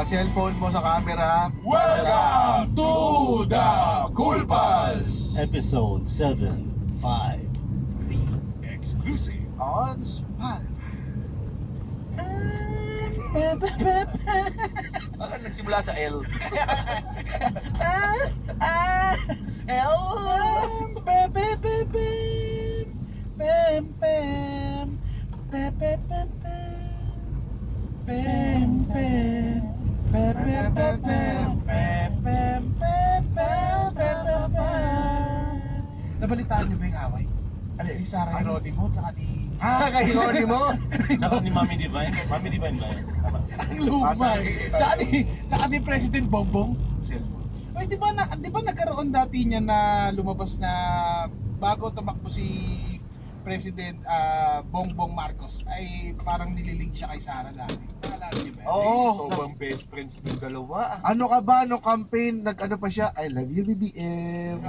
Naka-cellphone mo sa camera. Welcome to the Cool Pals! Episode 753. Exclusive. On Spotify. Bakit nagsimula sa L? Nabalitaan niyo ba yung away? Ano, yung Sarah Heronimo, tsaka ni... Kakahironi mo? Saka ni Mami Divine. Mami Divine ba yan? Tama. Ang luma eh. Tsaka ni President Bongbong. Cellphone. Oy, di ba nagkaroon dati niya na lumabas na bago tumakbo si President Bongbong Marcos ay parang nililink siya kay Sara dati. Naalala niyo ba? Oo. Sobrang best friends ng dalawa. Ano ka ba? No campaign, nag-ano pa siya? I love you, BBM.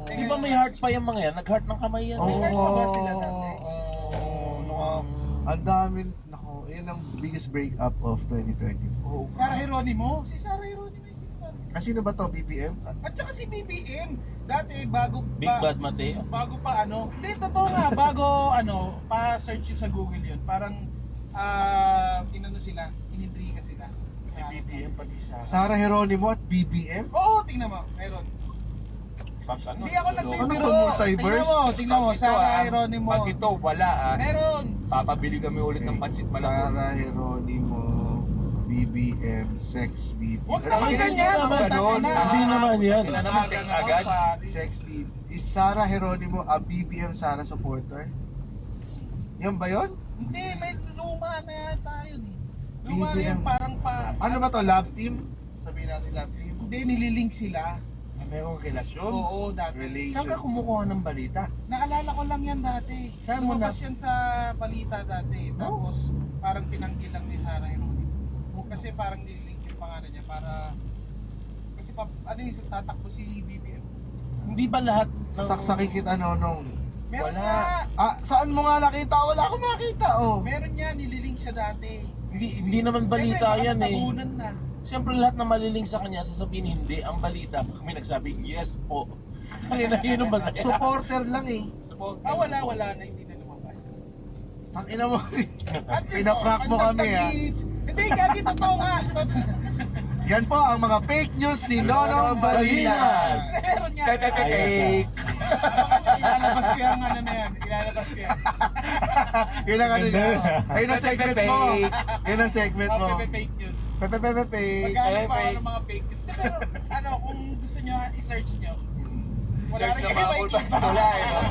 Di ba may heart pa yung mga yan? Nag-heart ng kamay yan. Oo. May heart pa ba sila dati? Ang dami, nako, yun ang biggest breakup of 2020. Oh, Sarah Heronimo? Si Sarah Heronimo yung sinasabi. Sino ba to, BBM? At saka si BBM. Dati bago Big Bad Mateo. bago pa ano, hindi totoo nga, bago ano, pa-search yun sa Google yun, parang inano sila, inintriga sila. si BBM pati siya. Sarah Heronimo at BBM? Oo, tingnan mo, meron. Pag ano, Hindi ako Ano nagbibiro. to, multiverse? Tingnan mo, Sarah Heronimo. Pag ito, wala Meron. Papabili kami ulit ng pansit malaki. Sarah Heronimo, BBM, sex video. Huwag naman Hindi ganyan. naman ganun. Hindi naman yan. Wala naman sex agad. Sex video. Is Sarah Heronimo a BBM Sarah supporter? Yan ba yun? Hindi, may luma na yata yun eh. Luma na BBM. yun, parang Ano ba to, love team? Sabihin natin love team. Hindi, nililink sila. Merong relasyon. Oo, dati. Relation. Saan ka kumukuha ng balita? Naalala ko lang yan dati. Saan mo Lumabas yan sa balita dati. Tapos parang tinanggi lang ni Sarah Heronimo. Kasi parang nililink yung pangalan niya para... Kasi ano yung tatakbo si BBM. Hindi ba lahat ng... Saksakin kita, Nonong. Meron Wala. nga. Saan mo nga nakita? Wala akong makita, oh. Meron niya, nililink siya dati. Hindi naman balita Siyempre, yan eh. nakatabunan na. Siyempre lahat na maliling sa kanya, sasabihin hindi. Ang balita, may nagsabi, yes po. Ayun ang masaya. Supporter lang eh. Wala na, hindi na lumabas. Tangina mo. At least, Pinaprank mo ang kami, ha? tag-minutes. Hindi, gagi, totoo nga. Yan po ang mga fake news ni Nonong Balinas. Meron nga. Cake. Ilalabas ko yung ano na yan. Ilalabas ko yan. Yun ang ano niya. Ayun ang segment mo. Yun ang segment mo. Fake news. Pepe. Magkano pa ako ng mga fake news. Pero ano, kung gusto nyo, i-search nyo. Wala Search rin na kayo mga may Cool kids. Pals. Wala eh. no?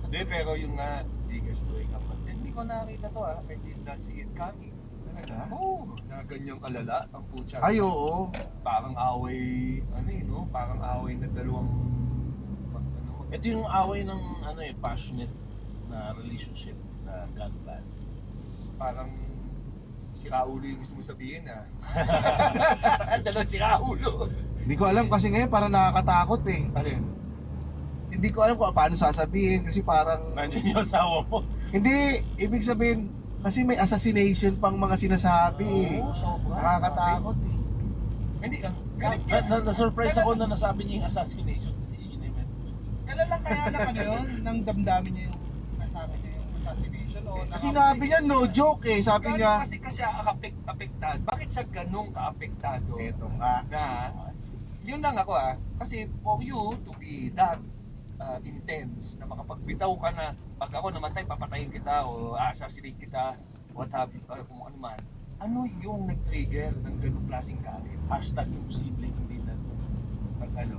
Hindi, pero yung nga, biggest breakup. Hindi ko nakita to ah. I did not see it coming. Oo, na ganyang kalala ang putya. Ay, oo. Parang away, ano eh, no? Parang away na dalawang, ano, Ito yung away ng passionate na relationship na gone bad. parang si Raulo yung gusto mo sabihin ah. Dalawang si Raulo. Hindi ko alam kasi ngayon parang nakakatakot eh. Ano yun? Hindi ko alam kung paano sasabihin kasi parang... Nandiyan yung asawa mo. Hindi, ibig sabihin kasi may assassination pang mga sinasabi eh. Oo, sobra. Nakakatakot eh. Hindi ka. Na-surprise ako na nasabi niya yung assassination kasi Shinemet. Kailan lang kaya na ano yun, nang damdamin niya yung nasabi niya yung assassination o Sinabi niya no joke eh. Sabi niya, Kasi siya apektado. Bakit siya ganun ka-apektado? eto nga. Na, yun lang ako ah. Kasi for you to be that intense na makapagbitaw ka na pag ako namatay papatayin kita o assassinate kita, what have you, kung ano man. Ano yung nag-trigger ng ganung klaseng galit? Hashtag imposible hindi na. Pag ano?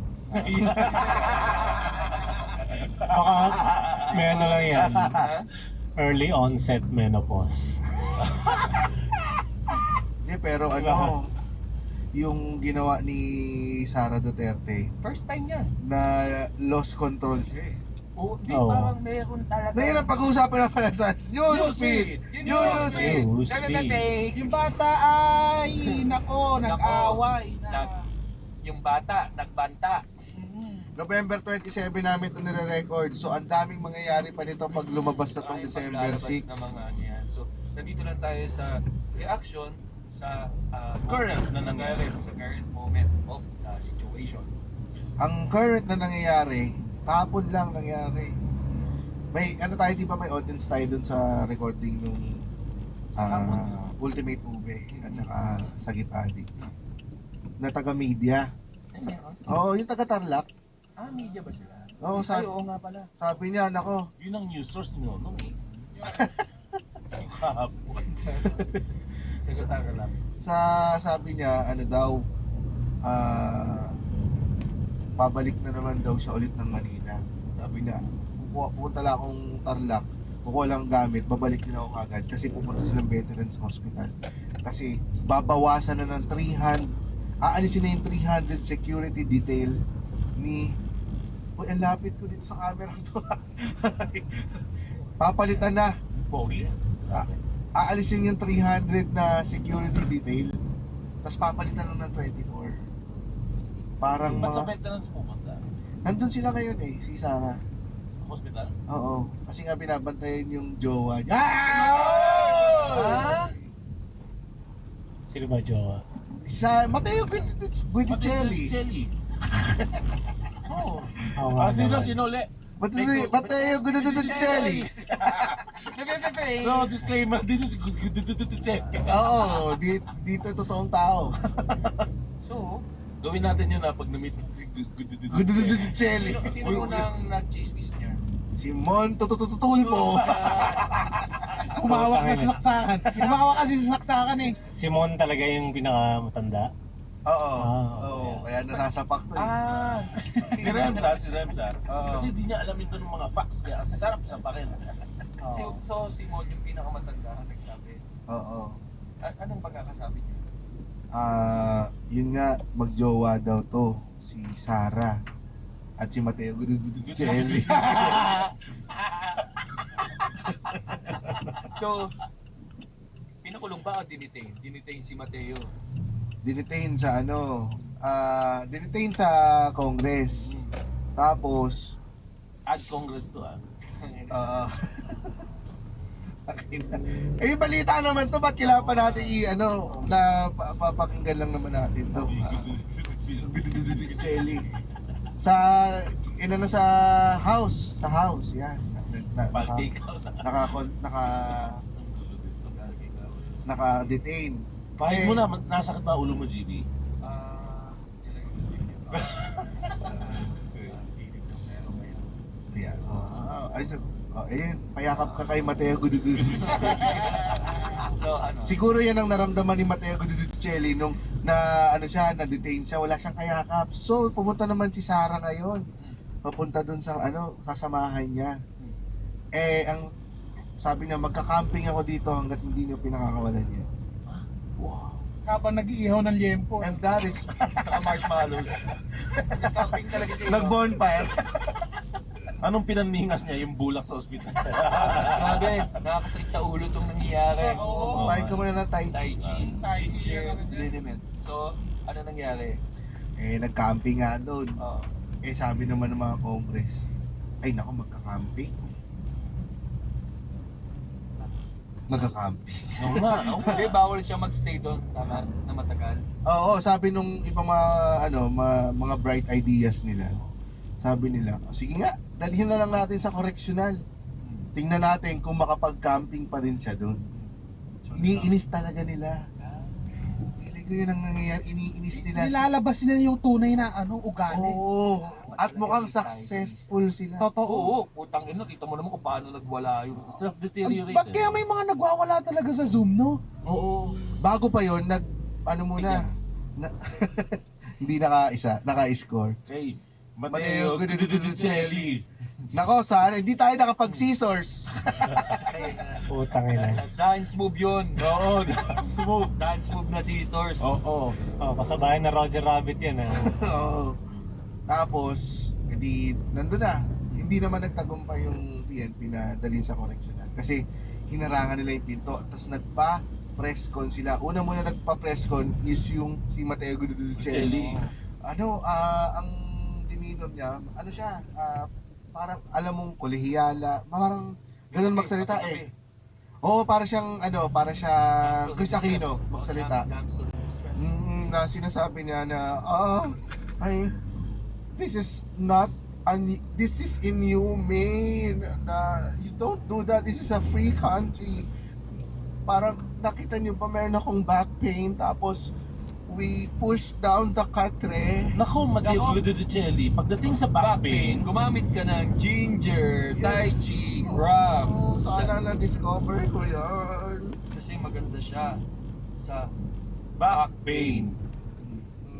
Baka may ano lang yan, Ha? early onset menopause. Hindi, pero ano, yung ginawa ni Sara Duterte First time yan. na lost control siya eh. O, di Oo. parang meron talaga. Na yun ang pag-uusapan na pala sa Newsfeed. Newsfeed. Newsfeed. Yung bata ay, nako, nag-away na. Yung bata, nagbanta. November 27 namin ito nire-record. So ang daming mangyayari pa nito pag lumabas na tong Ay, December paglalabas 6. na mga ano yan. So, nandito lang tayo sa reaction sa Current na sa nangyari. sa current moment of the situation. Ang current na nangyayari, kahapon lang nangyari. May ano tayo, di ba may audience tayo dun sa recording nung Ultimate Ube at saka Sagipadi na taga-media. Oo, yung taga-Tarlac. Media ba sila? Oo, Ay, oo nga pala. sabi niya, nako, Yun ang news source nyo, no? Yung kahapon. Taga-taga lang. sabi niya, ano daw, pabalik na naman daw siya ulit ng Manila. Sabi niya, pupunta lang akong Tarlac, kukuha lang gamit, babalik din ako agad kasi pupunta silang Veterans Hospital. Kasi babawasan na ng 300, aalisin na yung 300 security detail ni, uy, ang lapit ko dito sa camera to. Papalitan na, Pogi. aalisin yung 300 na security detail, tapos papalitan lang ng 24. Parang Ba't sa mga, veterans pupunta? nandun sila ngayon eh, si Sarah. Sa hospital? Oo, kasi nga binabantayan yung jowa niya. Ah! Sino ba jowa? Sa Mateo Guidicelli. Shelly. Oo. Oo nga Sino naman. sinuli? Mateo Guidicelli. So, disclaimer, dito si Shelly. Oo, dito totoong tao. So, Gawin natin yun na pag na-meet si Guidicelli. sino munang nag-chismis niya? Si Mon Tututulpo. Kumawak ka sa saksakan. Kumawak kasi sa saksakan eh. Simon talaga yung pinakamatanda. Oo. Ah, Oo, kaya nasasapak to eh. Si Remsa. Oo. Kasi di niya alamin doon ng mga facts, kaya sarap sa pakin. So, si Mon yung pinakamatanda ang nagsabi. Oo. Anong pagkakasabi niya? Yun nga, magjowa daw to, si Sarah at si Mateo Guidicelli. So, pinakulong ba o dinitain? Dinitain si Mateo. Dinitain sa dinitain sa Congress. Tapos, Ad Congress to ah, yung balita naman to, ba't kailangan pa natin na papakinggan lang naman natin to. Guidicelli. Sa sa house, yan. Naka-detain. Pahig mo na, nasakit ba ulo mo, GB? Yeah. Ayun, payakap ka kay Mateo Guidicelli. So, ano? Siguro yan ang naramdaman ni Mateo Guidicelli nung na-detain siya, wala siyang kayakap. So, pumunta naman si Sarah ngayon. Papunta dun sa kasamahan niya. Eh, ang sabi niya, magka-camping ako dito hanggat hindi niyo pinakakawalan niya. Habang nag-iihaw ng liempo. And that is, Saka marshmallows. Nag-camping talaga siya. nag-bonfire. Anong pinanningas niya, yung bulak sa ospital? Grabe, nakakasakit sa ulo itong nangyayari. Oo. Kumain ka muna ng Tai Tai Chi. Chi. Tai Chi Ginger lang din. liniment. So, ano nangyari? Eh, nag-camping nga doon. Oh. Eh, sabi naman ng mga Congress, ay naku, magka-camping. Magka-camping. Oo nga, oo nga. Hindi, bawal siya magstay doon na matagal. Oo, sabi nung ibang mga bright ideas nila. Sabi nila, sige nga, dalhin na lang natin sa correctional. Tingnan natin kung makapag-camping pa rin siya doon. Iniinis talaga nila. Hindi ko yun ang nangyayari, iniinis nila. Nilalabas nila yung tunay na ugali. Oo, at mukhang successful sila. Totoo. Oo, putang ina, kita mo naman kung paano nagwala yung... Self-deteriorate. Ba't kaya may mga nagwawala talaga sa Zoom, no? Oo. Bago pa yon muna, hindi naka-score. Hey, Mateo Mateo Guidicelli. Nako, sana hindi tayo nakapag-scissors. Putang ina. Dance move yun. Oo, Smooth. Dance move na scissors. Oo. Oh, kasabayan na Roger Rabbit yan Oo. Tapos, nandun na. Hindi naman nagtagumpay yung PNP na dalhin sa correctional. Kasi hinarangan nila yung pinto. Tapos nagpa-press con sila. Una muna nagpa-press con is yung si Mateo Guidicelli. Ang demeanor niya, parang alam mong kolehiyala, parang ganun magsalita eh. Oo, para siyang Chris Aquino magsalita. Na sinasabi niya na this is not this is inhumane, na you don't do that, this is a free country. Parang nakita niyo ba, meron akong back pain, tapos we push down the katre. Naku, Mateo Guidicelli, pagdating sa back pain, Gumamit ka ng ginger, tai chi, rum. Oh, sana na-discover ko yan. Kasi maganda siya sa back pain.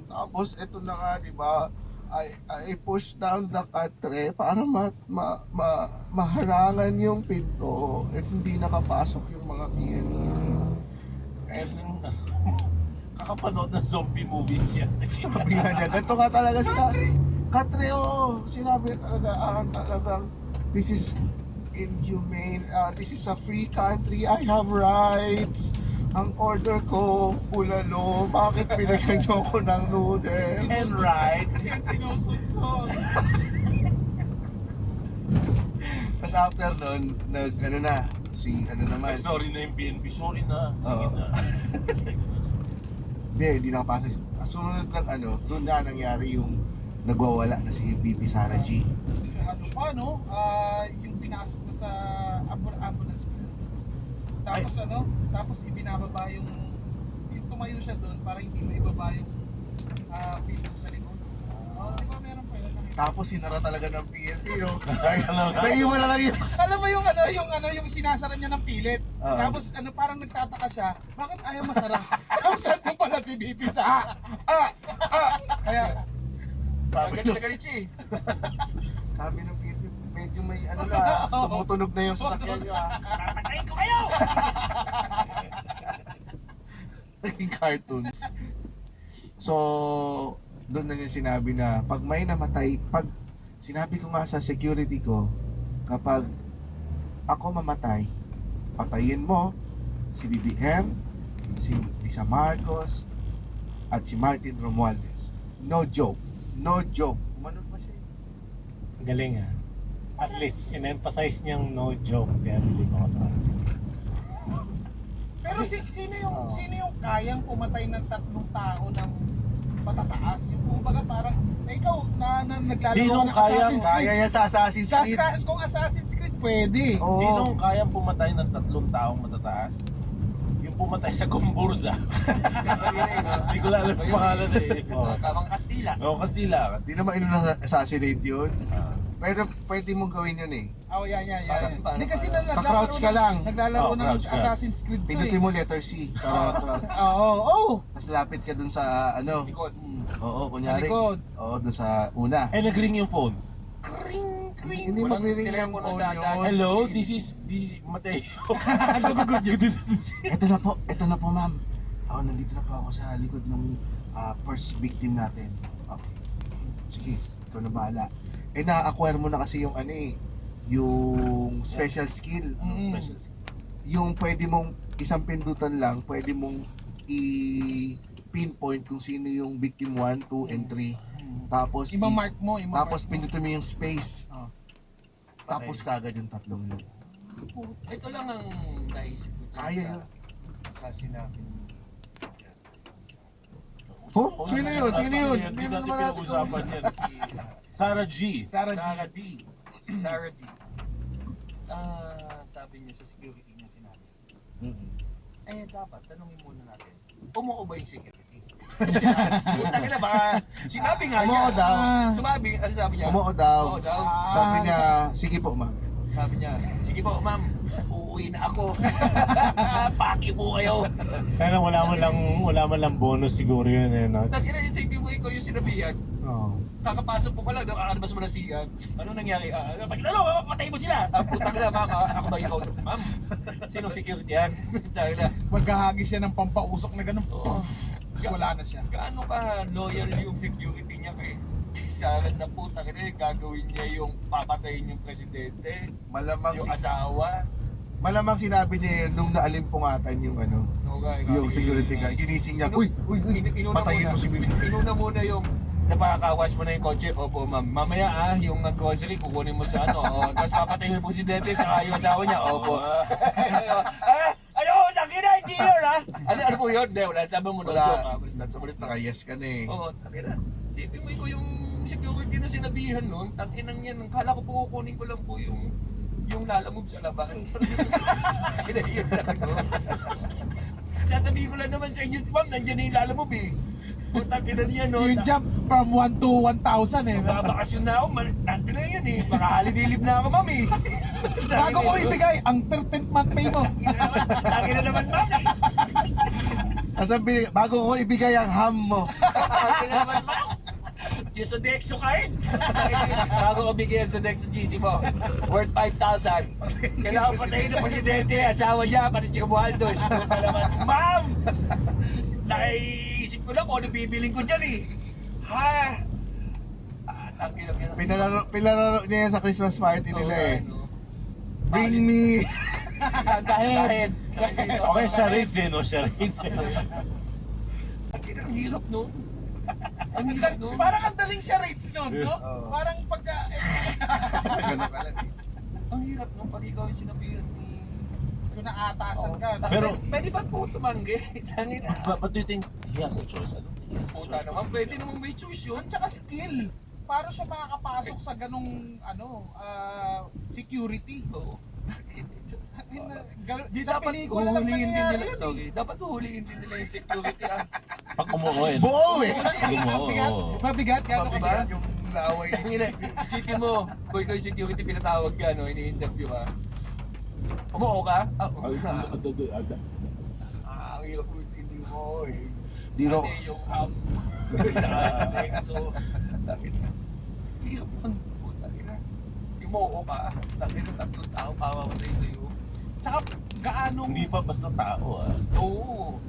Tapos ito na nga, di ba? I push down the katre para maharangan yung pinto at hindi nakapasok yung mga PNP. And Kakapanood ng zombie movies yan. sabi nga niya, ganito ka talaga sila. Katre, oh, sinabi talaga, talagang, this is inhumane, this is a free country, I have rights. Ang order ko, bulalo, bakit pinagyan niyo ako ng noodles? And right, Yan sinusunsod. Tapos after nun, ano naman, sorry na yung PNP, sorry na. Sige Oo. na. hindi nakapasa. Ang sunod ng doon na nangyari yung nagwawala na si VP Sara G. Ano pa, no? Yung pinasok na sa ambulance. Tapos tapos ibinababa yung tumayo siya doon para hindi maibaba yung pinto sa likod. Di ba meron pa yun? Tapos sinara talaga ng PNP, no? Naiiwan na lang yun. Alam mo yung sinasara niya ng pilit. Oo. Tapos parang nagtataka siya, bakit ayaw masara? Tapos ito pala si BP sa Kaya, sabi Galit ng, na galit siya eh. sabi ng PNP, medyo may tumutunog na yung sasakyan nyo, Papatayin ko kayo! Naging cartoons. So, doon na yung sinabi na pag may namatay, pag sinabi ko nga sa security ko, kapag ako mamatay, patayin mo si BBM, si Lisa Marcos, at si Martin Romualdez. No joke. No joke. Umanon pa siya. Galing ah. At least, in-emphasize niyang no joke. Kaya believe ako sa akin. Pero sino yung kayang pumatay ng 3 tao ng matataas? Yung kumbaga parang ikaw na naglalaro Sinong ng kayang- Assassin's Creed. Kaya yan sa Assassin's Creed. Kung Assassin's Creed pwede. Oo. Sinong kayang pumatay ng 3 taong matataas? Yung pumatay sa Gomburza. Hindi ko alam yung pangalan eh. Tamang Kastila. Oo, Kastila. Hindi naman assassinate yun. Pero pwede mong gawin yun eh. Oh, yan. Paano? Hindi kasi Ka-crouch ka lang. Naglalaro Oh, ng crouch ka. Assassin's Creed to Pinutin eh. mo letter C. Para crouch. Oo. Tapos lapit ka dun sa Likod. Oo, kunyari. Likod. Oo, dun sa una. Eh, nag-ring yung phone. Hindi Walang magre-ring ng telepono phone sa yun. Hello, this is Mateo. Ito na po ma'am. Nandito na po ako sa likod ng first victim natin. Okay. Sige, ikaw na bahala. Na-acquire mo na kasi yung yung special skill. Special. Yung pwede mong isang pindutan lang, pwede mong i-pinpoint kung sino yung victim 1, 2, and 3. Tapos Ima-mark mo. tapos pindutin mo yung space. Oh. Tapos kagad yung 3 yun. Ito lang ang naisip ko. Kaya yun. Sa sinabi. Oh, sino yun? Sino yun? Hindi Hindi natin naman natin pinag-usapan yan. Sarah G. Sarah G. Sarah D. Si Sarah D. Sabi niya sa security niya sinabi. Dapat, tanungin muna natin. Umuo ba yung security? Puta ka na baka sinabi nga niya. Umuo daw. Sabi niya. Umuo daw. Umuo daw. Sabi niya, sige po ma'am. Sabi niya, sige po ma'am, uuwi na ako. Paki po kayo. Kaya wala man lang bonus siguro yun eh. No? Tapos ina-isipin mo ikaw yung sinabihan. Oo. Kakapasok po pala, kakaalabas mo na siyan. Ano nangyari? Pagkilalo, patay mo sila. Putang na ma'am, ako ba ikaw? Ma'am, sinong security yan? Dahil Maghahagi siya ng pampausok na ganun. Tapos wala na siya. gaano ka loyal yung security niya kay Sarah na puta gagawin niya yung papatayin yung presidente, Malamang yung asawa. malamang sinabi niya yun nung naalimpungatan yung Okay, yung security guard. Ginising niya, uy, Inuna patayin mo si Bibi. Inuna muna yung napaka-wash mo na yung kotse. Opo, ma'am. Mamaya yung grocery, kukunin mo sa ano. Tapos papatay mo yung presidente sa yung asawa niya. Opo. Ano? Nakina, hindi yun, ha? Ano po yun? Hindi, wala. Sabi mo, no Wala. joke, ha? Basta na. Naka-yes ka na eh. Oo, nakina. Sipin mo ko yung security na sinabihan nun. Tanginang yan. Kala ko po kukunin ko lang po yung lalamove sa labas. Nakina, yun lang, no? Sasabihin ko lang naman sa inyo, ma'am, nandiyan na yung lalamove, eh. Putang ina niya, no? Yung jump from 1 to 1,000 eh. Babakasyon na ako, tangin na yan eh. Baka holiday leave na ako, ma'am eh. Bago ko ibigay ang 13th month pay mo. Tangin na naman, ma'am eh. Bago ko ibigay ang ham mo. Tangin na naman, ma'am. Yung Sodexo cards. Bago ko bigyan sa Sodexo GC mo. Worth 5,000. Kailangan patayin ng presidente, asawa niya, pati si Kamuhaldos. Puta naman, ma'am! Naiisip ko lang kung ano bibiling ko dyan eh. Ha? Tangin na yan. Pinalaro niya yan sa Christmas party nila eh. Bring me. Dahil. Okay, charades eh, no? Charades eh. Ang hirap, no? Ang hirap, no? Parang ang daling siya rates nun, no? Oo. Parang pagka... Ganun ka lang eh. Ang hirap nung pag ikaw yung sinabihan ni... Kung naatasan ka. Pero- Pwede ba po tumanggi? Tangin na. But do you think he has a choice? I don't think he has a Puta choice. naman, pwede namang may choice yun. At saka skill. Para siya makakapasok sa ganung security. Oo. Di Sa dapat pelikula lang uhulihin din nangyayari nila. yun Sorry, dapat uhulihin din nila yung security. Pag umuo eh. Buo eh. Mabigat, mabigat, gano'n Diba? kabigat. Yung naaway Ang ina, isipin mo, kung ikaw yung security pinatawag ka, no, ini-interview ka. Umuo ka? Oo. Ang hirap po yung hindi mo eh. Di ro- Kasi yung so, takit na. Hirap man po, takit na. Yung umuo ka, takit na 3 tao pamamatay sa'yo. Tsaka gaano Hindi pa basta tao ah. Oo.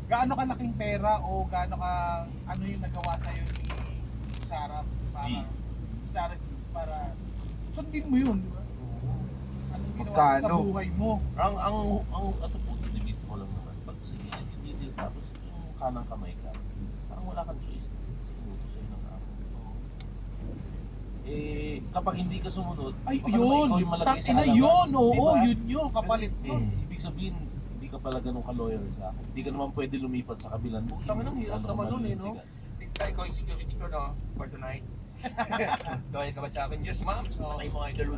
gaano kalaking pera o gaano ka ano yung nagawa sa ni Sarah para Sarah para sundin mo yun, di ba? Anong ginawa sa Magkano? buhay mo? Ang ato po, dinibis mo lang naman. Pag sige, hindi din tapos yung kanang kamay ka, parang wala kang choice. Kasi inutos sa'yo ng amo. Eh, kapag hindi ka sumunod, Ay, baka naman yun! ikaw yung malagay sa Takina halaman. yun! Oo, Diba? yun yun! Kapalit yun! Ibig sabihin, hindi ka pala ganun ka-loyal sa akin. Hindi ka naman pwede lumipat sa kabilang team. Tama nang hirap Ano naman man nun eh, yung no? tigan. Tingnan ko yung security ko, no? For tonight. Gawin ka ba sa akin? Yes, ma'am. Patay mo kayo dalawa.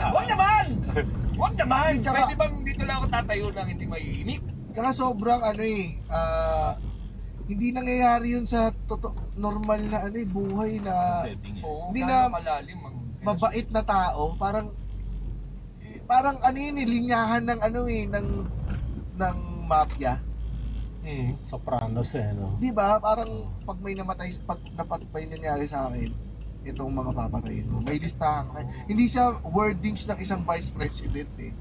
Huwag naman! Huwag naman! Tsaka- Pwede bang dito lang ako tatayo nang hindi maiimik? Tsaka sobrang hindi nangyayari yun sa normal na buhay na Setting eh. Oo, Hindi gaano na- kalalim ang... mabait na tao. Parang linyahan ng ng mafia. Sopranos eh, no? Di ba? Parang pag may namatay, pag may nangyari sa akin, itong mga papatayin mo. May listahan ka. Hindi siya wordings ng isang vice president eh.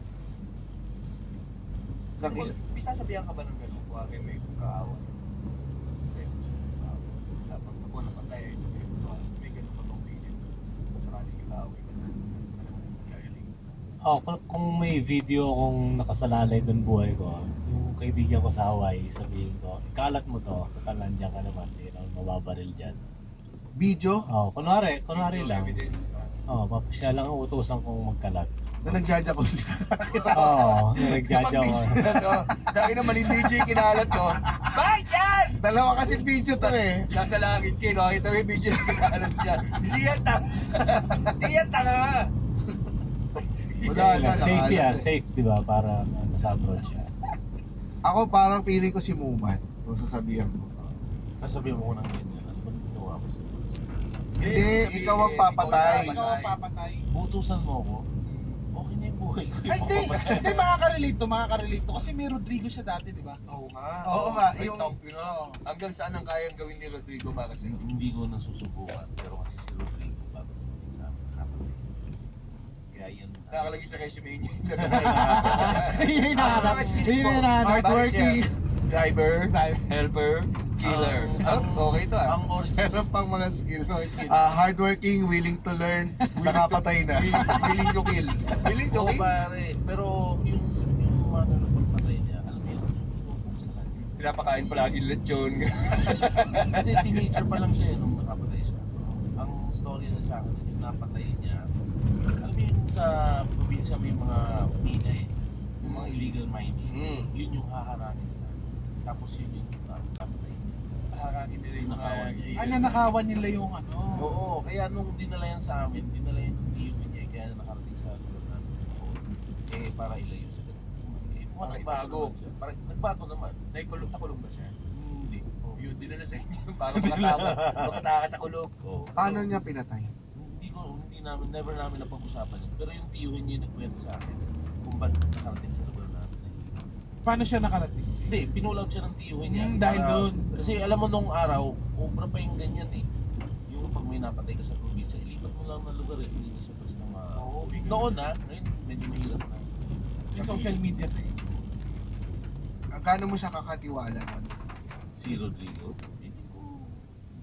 Ng isa, May sasabihan ka ba ng gano'n? Kung akin may kaaway. Dapat ako napatay. May gano'n pa bang video? Sakaling kaaway ka na. Oh, kung may video akong nakasalalay doon buhay ko, yung kaibigan ko sa Hawaii, sabihin ko, ikalat mo to, total nandiyan ka naman, hindi naman mababaril dyan. video Oh, kunwari lang. Evidence. Oh, siya lang ang utusan kong magkalat. na nagjaja ko. Oo, nagjajaw ko. Dahil na maling DJ kinalat ko. Bakit yan? Dalawa kasi video to eh. Nasa langit kayo, nakita mo yung video na kinalat siya. Hindi yan tanga. Hindi yan tanga. Wala na. Safe yan, safe, di ba? Para nasa abroad siya. Ako parang feeling ko si Muman. Kung sasabihan ko. Nasabihin mo ko ng ganyan. Ano ba ginawa ko sa Hindi, ikaw ang papatay. Ikaw ang papatay. Utusan mo ako, okay na yung buhay ko. Ay, hindi makaka-relate to. Kasi may Rodrigo siya dati, di ba? Oo nga. Oo nga, May yung- talk yun, oh. Hanggang saan ang kayang gawin ni Rodrigo para sa'yo? Hindi ko nasusubukan, pero kasi si Rodrigo bago dumating sa amin, kapatid. Kaya yan. Nakalagay sa resume niya. Yun yung hinahanap. Yun yung hinahanap. Hardworking. Driver, helper, killer. Okay to ah. Ang original, Meron pang mga skill. Hardworking, willing to learn, nakapatay na. Willing to kill. Willing to oo kill? pare, pero yung mga na pagpatay niya, alam mo yun, yung inuupo sa kanya. pinapakain palagi yung lechon. Kasi teenager pa lang siya nung nakapatay siya. So, ang story na sa akin, yung napatay niya, alam mo yung sa probinsya may mga mina yung mga illegal mining, yun yung haharangin nila. Tapos yun yung napatay. Hakakin nila yung mga... Nanakawan nila yung ano. Oo, kaya nung dinala yan sa amin, dinala yan yung tiyo niya, kaya nakarating sa lugar namin. Para ilayo sa ganun. Para Nagbago. Nagbago naman. Nakulong ba siya? Hindi. Yun, dinala sa inyo bago makataka sa kulog. Oo. Paano niya pinatay? Never namin napag-usapan yun. Pero yung tiyuhin niya yung nagkwento sa akin kung ba't nakarating sa lugar namin. Paano siya nakarating? Hindi, pinulog siya ng tiyuhin niya. Dahil doon. Kasi alam mo nung araw, obra pa yung ganyan eh. Yung pag may napatay ka sa probinsya, ilipat mo lang ng lugar eh. Hindi na siya basta noon ngayon medyo mahirap na. Yung social media to eh. Gaano mo siya kakatiwala nun? Si Rodrigo,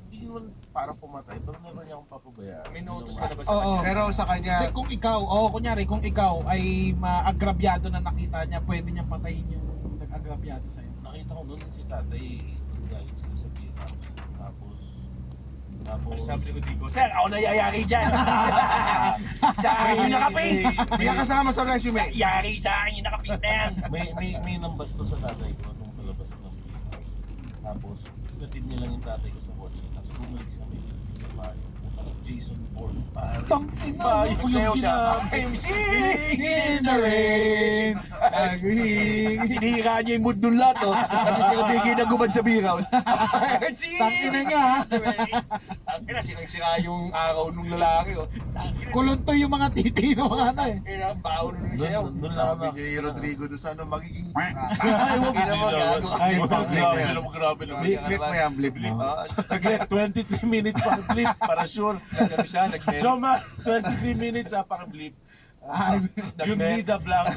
hindi naman para pumatay, pero never niya akong papabayaan. May notice ka na ba sa Oo. kanya? Pero sa kanya, Hindi, kung ikaw, kunyari, kung ikaw ay maagrabyado na nakita niya, pwede niyang patayin yung nag-agrabyado sa'yo. Nakita ko noon si tatay, galing sila sa Pinas. Tapos, Sabi ni Rodrigo, Sir, ako na yayari dyan! Sa akin yung nakapin! hindi ka kasama sa resume. Yari sa akin yung nakapin na yan! may nambasto sa tatay ko nung palabas ng Pinas. Tapos, pinatid niya lang yung tatay ko sa kotse. Tapos bumalik siya may babae. Jason Bourne, pare. Tangina, Bayo no? yung Sayaw siya. ginamit. I'm Sing in the rain, aging. Sinira niya yung mood nun lahat, oh. Kasi si Rodrigo na gumad sa beer house. Tangina niya, ha? Ang ina, sira yung araw nung lalaki, oh. Kulunto yung mga titi ng mga ano eh. Kaya baho nun siya, oh. Doon lang Sabi ni Rodrigo doon sa ano, magiging... Ay, wag Hindi mo, naman. gago. Ay, Blip, grabe blip. naman, grabe naman. Blip mo yan, blip mo. Saglit, 23 minutes pa blip para sure. Nagano siya, nag-Mary. Joma, 23 minutes paka-blip. Ay, You need a blank.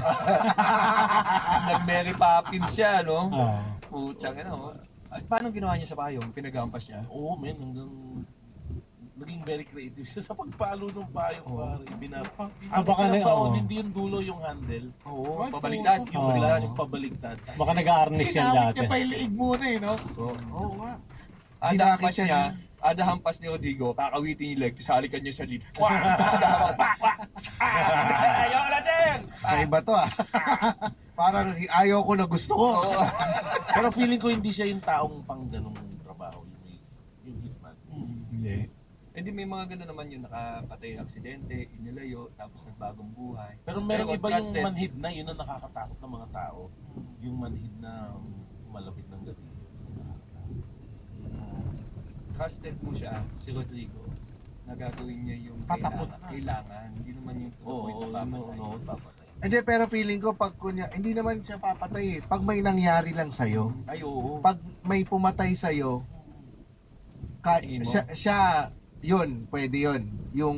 Nag-Mary Poppins siya, no? Oo. Putsang, ano, oh. Ay, paano ginawa niya sa payong? Pinagampas niya? Oo, men, hanggang naging very creative siya sa pagpalo ng payong, pare. Baka na, oo. Hindi yung dulo yung handle. Oo, Ay, pabaliktad. Yung Oo. bigla yung pabaliktad. Baka nag-aarnis yan ginamit dati. niya pa yung liig muna eh, no? Oo nga. Ada Hinakit hampas siya niya, niya. ada hampas ni Rodrigo, kakawitin yung leg, sasalikan niya sa lead. Ayaw na, sir! Kaiba to ah. Parang ayaw ko na gusto ko. Oo. Pero feeling ko hindi siya yung taong pang ganong trabaho. Yung hitman. Hindi. Hindi may mga gano'n naman yung nakapatay ng aksidente, inilayo, tapos nagbagong buhay. Pero meron iba yung trusted. manhid na, yun ang nakakatakot ng mga tao. Yung manhid na malapit ng gabi. Trusted mo siya, si Rodrigo, na gagawin niya yung Patakot kailangan. Hindi naman yung Oo, papatay. no, papatay. Hindi, pero feeling ko pag kunya, hindi naman siya papatay eh. Pag may nangyari lang sa'yo, Ay, oo. pag may pumatay sa'yo, Tingin mo? siya, yun, pwede yun. Yung,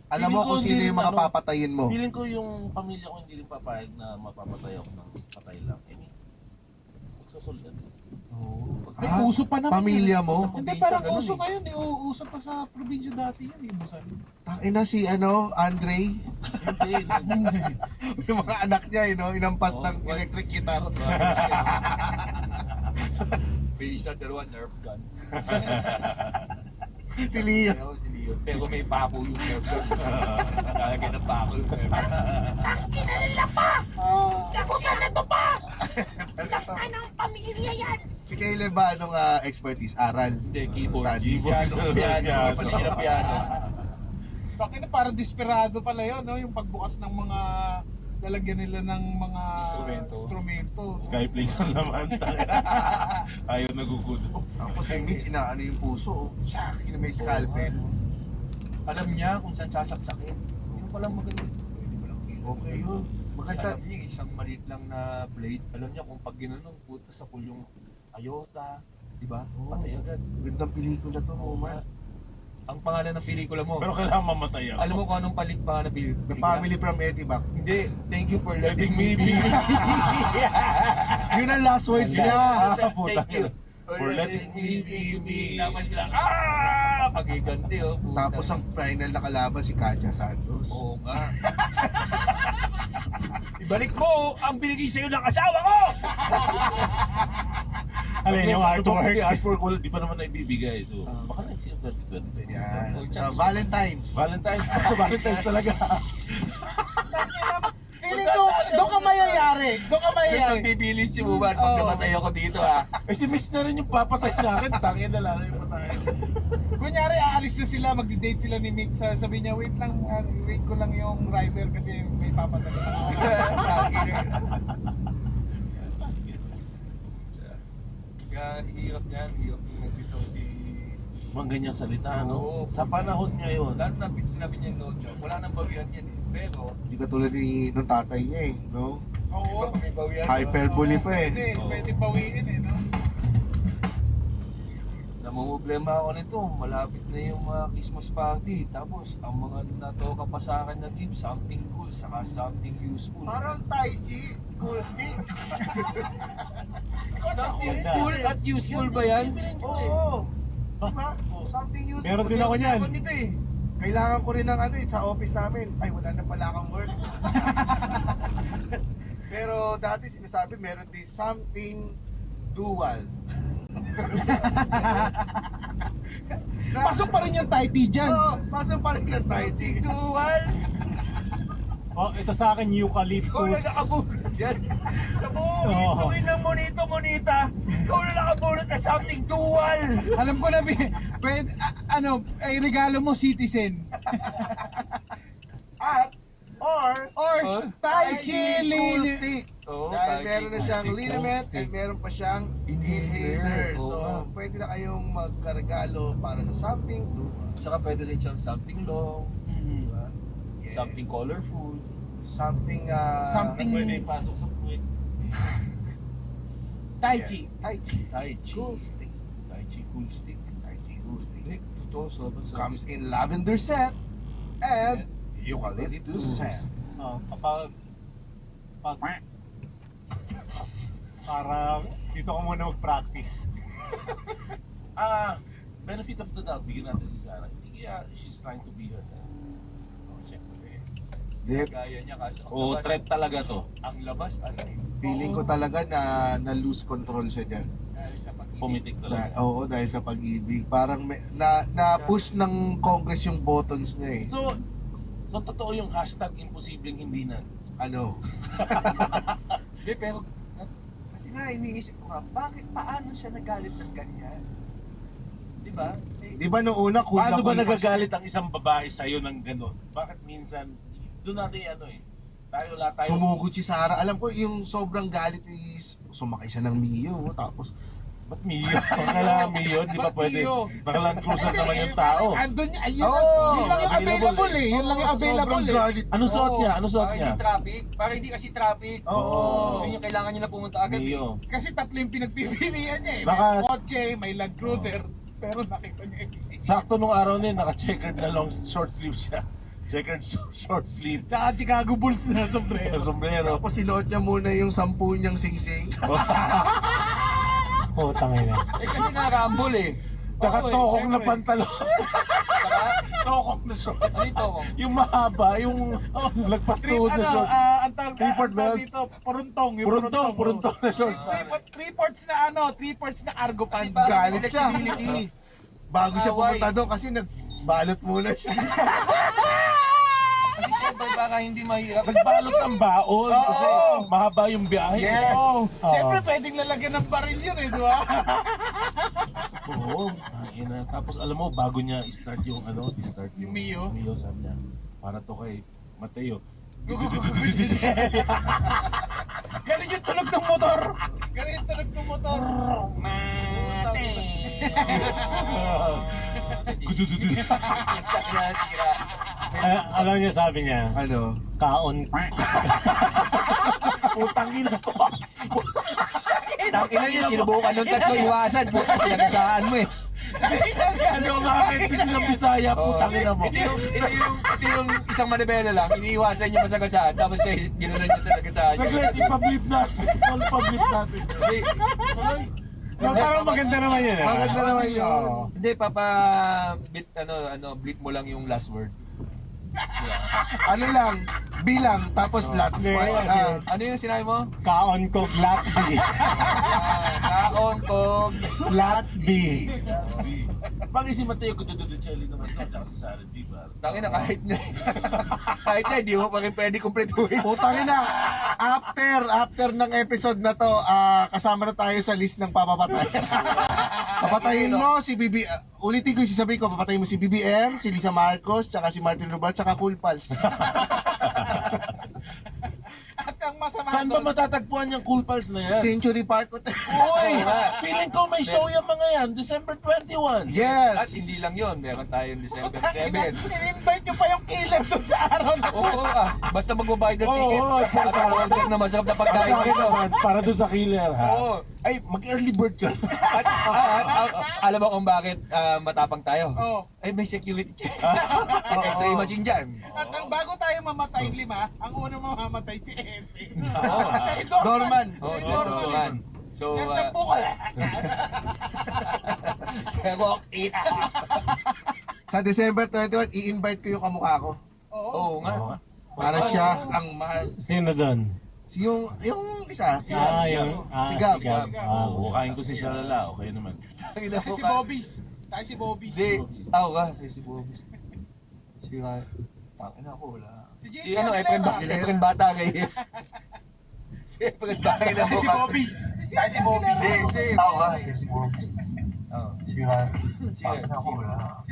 alam mo Feeling ko kung sino hindi yung mga rin, papatayin mo. Feeling ko yung pamilya ko hindi rin papayag na mapapatay ako ng patay lang. I mean, magsusulitan. May Ah, uso pa naman. pamilya yun. mo? Hindi, parang Ganun uso eh. ngayon eh. Uso pa sa probinsya dati yan eh. Busan. Tangina si Andre, Hindi. yung mga anak niya, inampas Oo. ng electric guitar. May isa, dalawa, Nerf gun. Si Leo. Pero si Leo. Pero may pako yung Nerf gun. Nalagay ng pako yung Nerf gun. Anong pamilya yan? Si Caleb ba, anong expertise? Aral? Hindi, keyboard. Studies. Piano, piano. Pasingin ng piano. Bakit na parang desperado pala yun, no? Yung pagbukas ng mga lalagyan nila ng mga instrumento. Skyflakes na naman. Ayaw nagugudo. Tapos yung Mitch, inaano yung puso. Siya, may scalpel. Alam niya kung saan sasaksakin. Yung palang magaling. Pwede mo lang keyboard. Okay yun. Kasi Maganda. alam niya, isang maliit lang na blade. Alam niya kung pag ginanong, puta sa pool yung ayota. Diba? Oo. Patay agad. Gandang pelikula to, Roman. Ang pangalan ng pelikula mo. Pero kailangan mamatay ako. Alam mo kung anong pangalan ng The pelikula? Family from Etibac. Hindi. Thank you for letting me be. Yun ang last words niya. Thank you for letting me be. Tapos bilang, pagiganti, oh. Puta. Tapos ang final na kalaban si Katja Santos. Oo nga. Ibalik mo ang binigay sa'yo ng asawa ko! Alin yung artwork. Yung artwork, wala, di pa naman naibibigay. So, baka next year 2020. Yan. Sa Valentine's. Valentine's. Valentine's talaga. Feeling ko, doon ka mayayari. Doon ka Yung mayayari. magpipilit si Buban pag Oo. namatay ako dito ha. Eh si Mitch na rin yung papatay sa akin. Tangin na lang yung patay. Kunyari, aalis na sila, magdi-date sila ni Mick. Sabi niya, wait lang, wait ko lang yung rider kasi may papatay na ako. Kaya hirap yan, hirap yung nagbitaw si... Mga ganyang salita, no? Oo. Sa panahon ngayon. Lalo na sinabi niya no joke, wala nang bawian yan eh. Pero, Hindi katulad ni nung tatay niya eh, no? Oo. may bawian. Hyperbole pa eh. Pwede, Oo. pwede bawiin eh, no? Namumblema ako nito, malapit na yung mga Christmas party. Tapos, ang mga natoka pa sa akin na gift, something cool, saka something useful. Parang Tai Chi, cool stick. Something cool at useful ba yan? Oo. Diba? Something useful. Meron din ako niyan. Ako nito eh. Kailangan ko rin ng ano eh, sa office namin. Ay, wala na pala akong work. Pero dati sinasabi, meron din something dual. Pasok pa rin yung Thai tea dyan. Oo, pasok pa rin ng Tai Chi. Dual? Oh, ito sa akin, Ikaw eucalyptus. na nakabulot yan. Sa buong Oo. history ng monita, ikaw na nakabulot na something dual. Alam ko na, pwede, ano, ay regalo mo, citizen. At, or, Or, Tai Chi cool Lili. stick. Oo, Dahil Tai Chi meron na siyang cool stick, liniment cool and stick. meron pa siyang Inhaler. inhaler. Oo So, nga. pwede na kayong magkaregalo para sa something dual. Saka pwede rin siyang something long, diba? Yes. Something colorful. Something, Something- Pwede ipasok sa puwit. Tai Chi. Tai Chi. Tai Chi. Cool stick. Tai Chi cool stick. Tai Chi cool stick. Stick. Ito, sobrang Comes in lavender scent and eucalyptus scent. Oh, pag parang dito ko muna mag-practice. Benefit of the doubt, bigyan natin si Sarah. Hindi kaya she's trying to be her. Oh, syempre. Dip, Gaya niya kasi ang Oo, labas, threat talaga to. ang labas, ano eh. feeling ko talaga na lose control siya dyan. Dahil sa pag-ibig. Pumitik talaga. Oo, dahil sa pag-ibig. Parang na-push ng Congress yung buttons niya eh. So totoo yung hashtag imposibleng hindi na. Ano? Hindi, pero kasi nga iniisip ko nga, paano siya nagalit ng ganyan? Di ba? Di ba noong una, cool Paano na ba cool pa nagagalit ang isang babae sa'yo ng gano'n? Bakit minsan, doon natin ano eh, wala tayo. Sumugod si Sarah. Alam ko yung sobrang galit is sumakay siya ng Mio. Tapos, Ba't Mio? Kailangan Mio, di ba Ba't pwede? Mio? Nakaland cruiser naman yung tao. Andun, ayun, Oo. yun lang yung available eh. Yun lang yung available sobrang eh. galit. Anong suot Oo. niya? Anong suot Para niya? hindi traffic, para hindi kasi traffic. Oo. Gusto niya, kailangan niya na pumunta agad. Mio. Kasi tatlo yung pinagpipilian niya eh. May Baka- kotse, may Land Cruiser. Pero nakita niya eh. Sakto nung araw na yun, naka-checkered na long short sleeve siya. Checkered short sleeve. Tsaka Chicago Bulls na sombrero. Sombrero. Tapos sinuot niya muna yung 10 niyang sing-sing. Oh, tangay na. Eh kasi nga rumble eh. Tsaka Oo, eh, tokok na syempre. pantalon. Saka, Tokok na short. ano ito ko? Yung mahaba, yung lagpas tuhod na shorts. Ang tawag Three-port ba yun? dito, puruntong. Yung Puruntong na shorts. Three-ports na ano, three-ports na cargo Kasi pants. parang Galit siya. flexibility. Bago siya Away. pumunta doon kasi nagbalot muna siya. Kasi syempre baka hindi mahirap. Nagbalot ng baon kasi Oo. mahaba yung biyahe. Yes. Oh, siyempre pwedeng lalagyan ng baril yun eh, di ba? Oo. Ina. Tapos alam mo, bago niya i-start yung ano, i-start Yung Mio? Mio, sabi niya, para to kay Mateo. Ganun yung tunog ng motor. Ganun yung tunog ng motor. Alam niya, sabi niya, Ano? kaon. Putang ina ko. Tangina niya, sinubukan ng tatlo iwasan. Buta, sinagasaan mo eh. Ano nga kahit hindi ng Bisaya, putang ina mo. Ito yung isang manibela lang, iniiwasan niya masagasaan, tapos siya ginanon niya sa nagasaan niya. Saglit, ipablip natin. Ipablip natin. Hindi, Parang maganda naman yun. Maganda naman yun. hindi, papa, blip mo lang yung last word. Ano lang, bilang, tapos lot. Ano yung sinabi mo? Kaon ko flat B. Kaon kog. Flat B. Bagay si Mateo Gudududucelli naman to, tsaka si Sarah G. Tangin na kahit na. Kahit na, hindi mo pa rin pwede kumpletuhin. Putang ina, after ng episode na to, kasama na tayo sa list ng papapatay. Papatayin mo si ulitin ko yung sasabihin ko, papatayin mo si BBM, si Lisa Marcos, tsaka si Martin Rubal, tsaka Cool Pals. At ang masama Saan ba doon, matatagpuan yung Cool Pals na yan? Century Park Hotel. Uy! Feeling ko may show yung mga yan, December 21. Yes! At hindi lang yun, meron tayong December 7. in-invite nyo pa yung killer doon sa araw na Oo basta magbabayad ng ticket. Oo, At order na masarap na pagkain dito. Para doon sa killer, ha? Oo. Ay, mag-early bird ka. Alam mo kung bakit matapang tayo? Oo. Ay, may security check. May X-ray machine dyan. At ang bago tayo mamatay 5, ang unang mamamatay si Ese. Oo. Siya yung Dorman. Dorman. Oo, Siya yung Dorman. Dorman. So, Siya sa bukal. sa Rock It. Sa December 21, i-invite ko yung kamukha ko. Oo. Oo nga. Para siya ang mahal. Sino doon? Yung isa, si Si Gab. Bukain ko si Shalala, okay naman. Kasi si Bobbies. Tayo si Bobbies. Hindi. Ako ka. Si Bobis. Si Ray. Ina ko wala. Si JP Si ano, Aguilera. Efren Bata guys. Si Efren Bata na Si buka. Bobbies. Tayo si Bobis. Si ako ka. Si Bobis. Oo. Si Ray. Si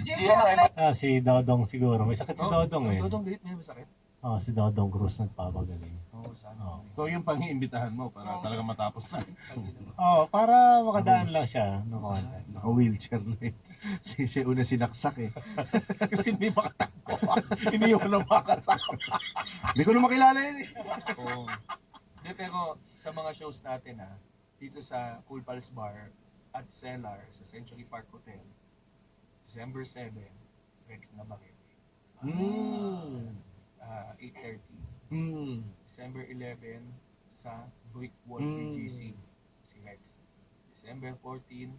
Si ano, Si Dodong siguro. May sakit si Dodong eh. Dodong date, may masakit. Si Dodong Cruz nagpapagaling. Oo, sana. Oh. So yung pang-iimbitahan mo para talaga matapos na. Para makadaan lang siya ng konti. Naka-wheelchair na eh. Siya una sinaksak eh. Kasi hindi makatakbo. Iniwan na makasama. Hindi ko na makilala yun eh. Oo. Hindi, pero sa mga shows natin dito sa Cool Pals Bar at Cellar sa Century Park Hotel, December 7, Rex na bakit? 8:30. December 11 sa Brick Wall BGC, si Rex. December 14,